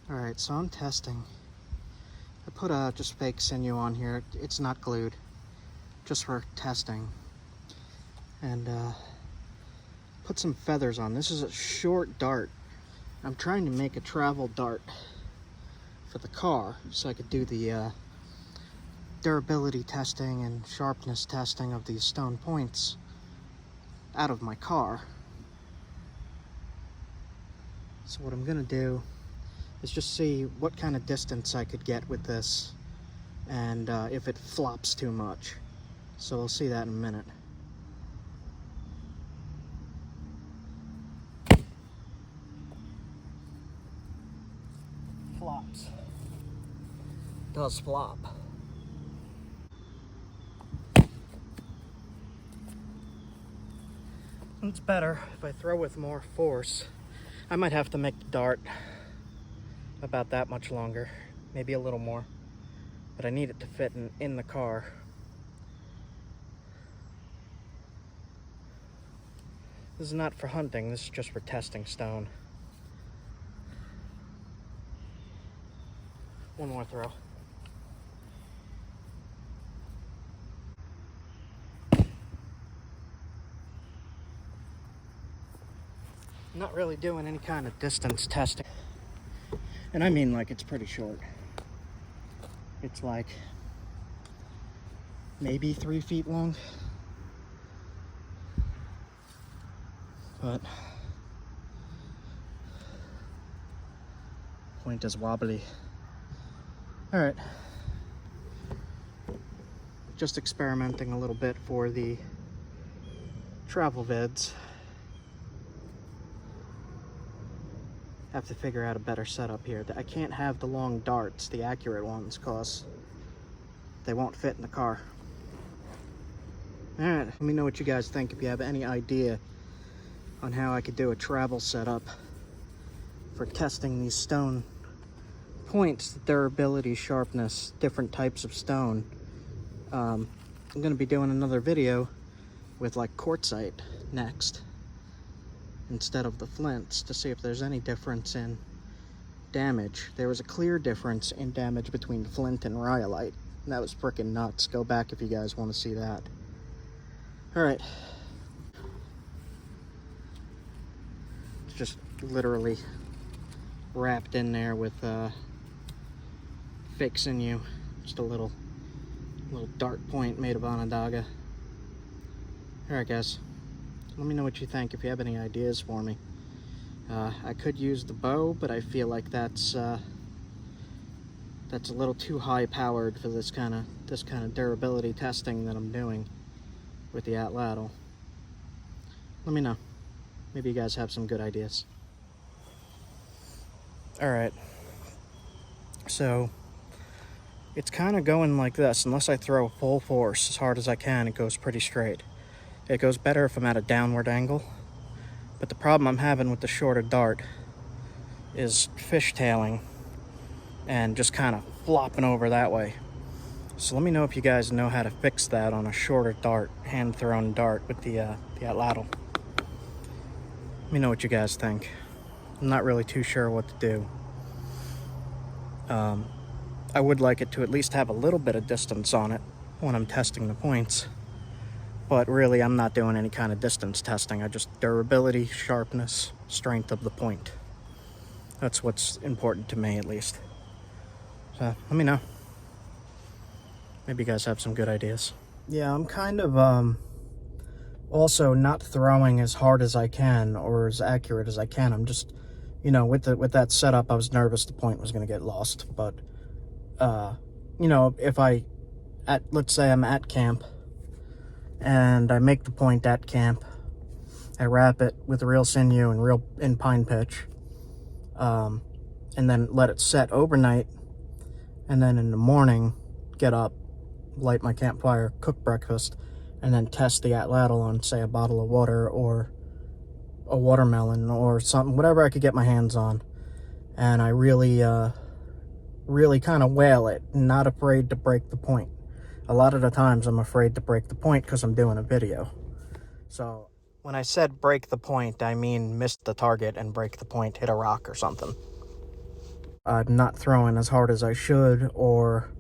Alright, so I'm testing. I put just fake sinew on here. It's not glued, just for testing. And put some feathers on. This is a short dart. I'm trying to make a travel dart for the car so I could do the durability testing and sharpness testing of these stone points out of my car. So what I'm gonna do is just see what kind of distance I could get with this, and if it flops too much. So we'll see that in a minute. Flops. Does flop. It's better if I throw with more force. I might have to make the dart about that much longer, maybe a little more, but I need it to fit in the car. This is not for hunting, this is just for testing stone. One more throw. Not really doing any kind of distance testing. And I mean, like, it's pretty short. It's like maybe 3 feet long. But point is wobbly. All right. Just experimenting a little bit for the travel vids. Have to figure out a better setup here. I can't have the long darts, the accurate ones, because they won't fit in the car. All right, let me know what you guys think. If you have any idea on how I could do a travel setup for testing these stone points, durability, sharpness, different types of stone. I'm going to be doing another video with like quartzite next, instead of the flints, to see if there's any difference in damage. There was a clear difference in damage between flint and rhyolite. And that was freaking nuts. Go back if you guys want to see that. All right. It's just literally wrapped in there with fake sinew. Just a little dart point made of Onondaga. All right, guys. Let me know what you think, if you have any ideas for me. I could use the bow, but I feel like that's a little too high powered for this kind of durability testing that I'm doing with the Atlatl. Let me know. Maybe you guys have some good ideas. All right. So it's kind of going like this. Unless I throw full force as hard as I can, it goes pretty straight. It goes better if I'm at a downward angle, but the problem I'm having with the shorter dart is fishtailing and just kind of flopping over that way. So let me know if you guys know how to fix that on a shorter dart, hand-thrown dart with the Atlatl. Let me know what you guys think. I'm not really too sure what to do. I would like it to at least have a little bit of distance on it when I'm testing the points. But really, I'm not doing any kind of distance testing. I just durability, sharpness, strength of the point. That's what's important to me, at least. So let me know. Maybe you guys have some good ideas. Yeah, I'm kind of also not throwing as hard as I can or as accurate as I can. I'm just, you know, with that setup, I was nervous the point was going to get lost. But you know, if let's say I'm at camp, and I make the point at camp, I wrap it with real sinew and pine pitch, and then let it set overnight, and then in the morning get up, light my campfire, cook breakfast, and then test the Atlatl on, say, a bottle of water or a watermelon or something, whatever I could get my hands on. And I really kind of whale it, not afraid to break the point. A lot of the times I'm afraid to break the point because I'm doing a video. So when I said break the point, I mean miss the target and break the point, hit a rock or something. I'm not throwing as hard as I should or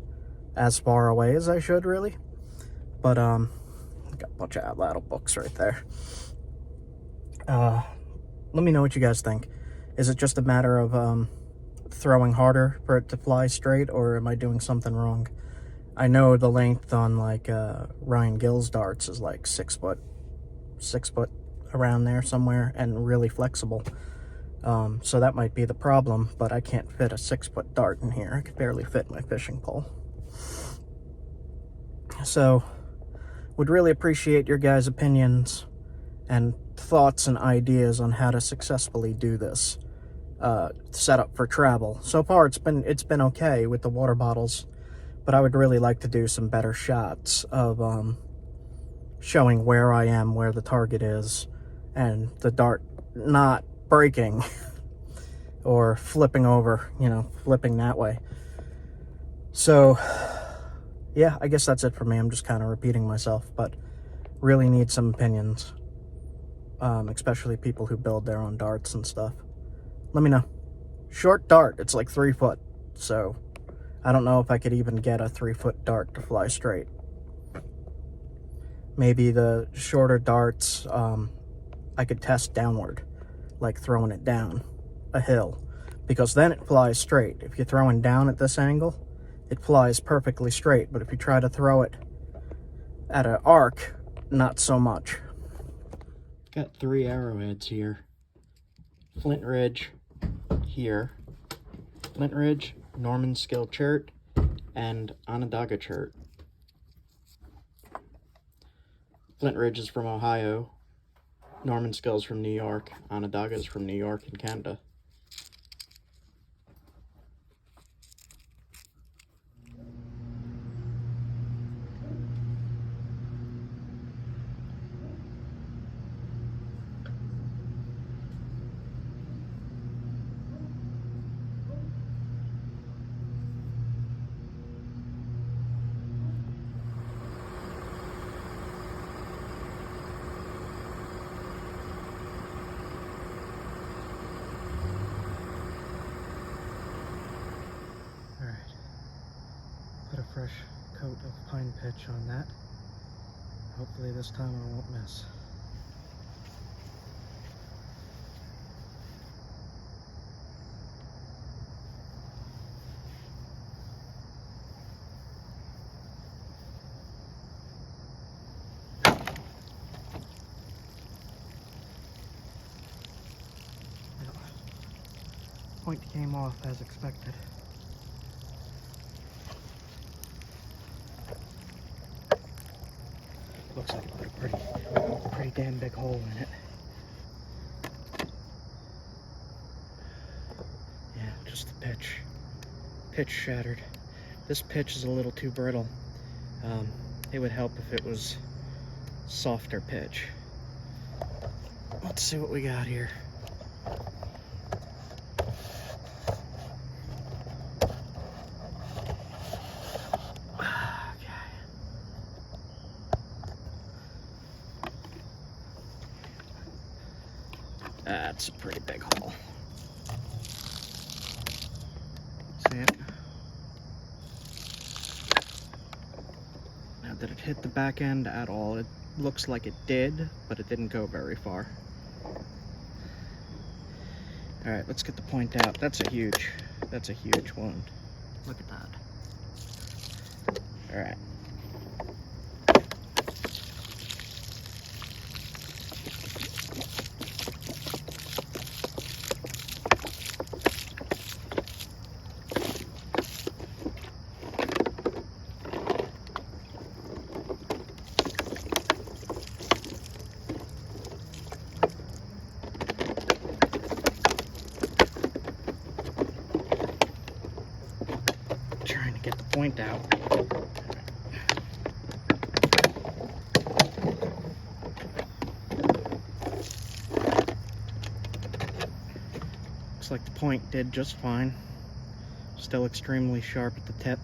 as far away as I should, really. But got a bunch of Atlatl books right there. Let me know what you guys think. Is it just a matter of throwing harder for it to fly straight, or am I doing something wrong? I know the length on like Ryan Gill's darts is like 6 foot, around there somewhere, and really flexible. So that might be the problem, but I can't fit a 6 foot dart in here. I could barely fit my fishing pole. So would really appreciate your guys' opinions and thoughts and ideas on how to successfully do this setup for travel. So far it's been okay with the water bottles, but I would really like to do some better shots of showing where I am, where the target is, and the dart not breaking or flipping over, you know, flipping that way. So yeah, I guess that's it for me. I'm just kind of repeating myself, but really need some opinions, especially people who build their own darts and stuff. Let me know. Short dart, it's like 3 foot, so I don't know if I could even get a 3 foot dart to fly straight. Maybe the shorter darts, I could test downward, like throwing it down a hill, because then it flies straight. If you're throwing down at this angle, it flies perfectly straight, but if you try to throw it at an arc, not so much. Got 3 arrowheads here. Flint Ridge here. Flint Ridge, Norman Skill Chert, and Onondaga Chert. Flint Ridge is from Ohio. Norman Skill's from New York. Onondaga's from New York and Canada. Put a fresh coat of pine pitch on that. Hopefully this time I won't miss. Point came off as expected. Looks like it put a pretty damn big hole in it. Yeah, just the pitch. Pitch shattered. This pitch is a little too brittle. It would help if it was softer pitch. Let's see what we got here. That's a pretty big hole. See it? Now, did it hit the back end at all? It looks like it did, but it didn't go very far. Alright, let's get the point out. That's a huge wound. Look at that. Alright. Trying to get the point out. Looks like the point did just fine. Still extremely sharp at the tip.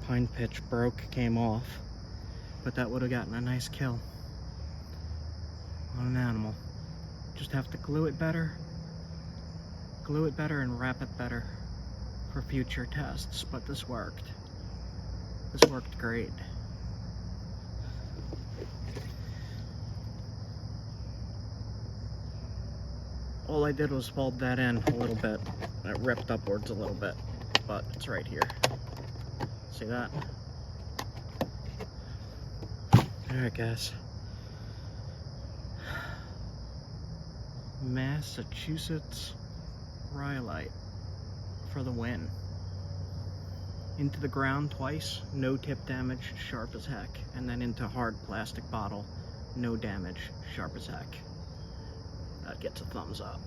Pine pitch broke, came off, but that would have gotten a nice kill on an animal. Just have to glue it better glue it better and wrap it better for future tests, but this worked. This worked great. All I did was fold that in a little bit. It ripped upwards a little bit, but it's right here. See that? Alright guys. Massachusetts Rhyolite for the win. Into the ground twice, no tip damage, sharp as heck. And then into hard plastic bottle, no damage, sharp as heck. That gets a thumbs up.